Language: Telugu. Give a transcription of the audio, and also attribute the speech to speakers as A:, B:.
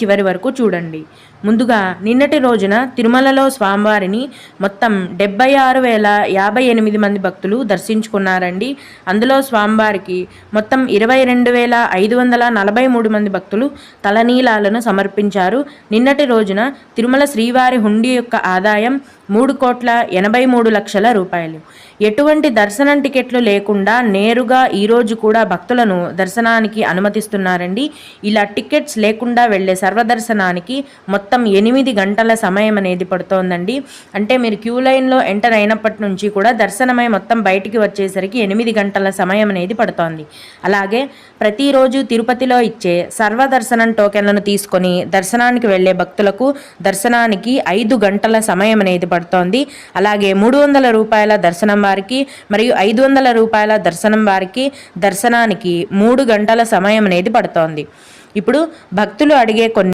A: చివరి వరకు చూడండి. ముందుగా నిన్నటి రోజున తిరుమలలో స్వామివారిని మొత్తం 76,058 మంది భక్తులు దర్శించుకున్నారండి. అందులో స్వామివారికి మొత్తం 22,543 మంది భక్తులు తలనీలాలను సమర్పించారు. నిన్నటి రోజున తిరుమల శ్రీవారి హుండీ యొక్క ఆదాయం 3,83,00,000 రూపాయలు. ఎటువంటి దర్శనం టికెట్లు లేకుండా నేరుగా ఈరోజు కూడా భక్తులను దర్శనానికి అనుమతిస్తున్నారండి. ఇలా టికెట్స్ లేకుండా వెళ్ళే సర్వదర్శనానికి మొత్తం 8 గంటల సమయం అనేది పడుతోందండి. అంటే మీరు క్యూ లైన్లో ఎంటర్ అయినప్పటి నుంచి కూడా దర్శనమై మొత్తం బయటికి వచ్చేసరికి 8 గంటల సమయం అనేది పడుతోంది. అలాగే ప్రతిరోజు తిరుపతిలో ఇచ్చే సర్వదర్శనం టోకెన్లను తీసుకొని దర్శనానికి వెళ్ళే భక్తులకు దర్శనానికి 5 గంటల సమయం అనేది పడుతోంది. అలాగే 300 రూపాయల దర్శనం వారికి మరియు 500 రూపాయల దర్శనం వారికి దర్శనానికి 3 గంటల సమయం అనేది పడుతోంది. ఇప్పుడు భక్తులు అడిగే కొన్ని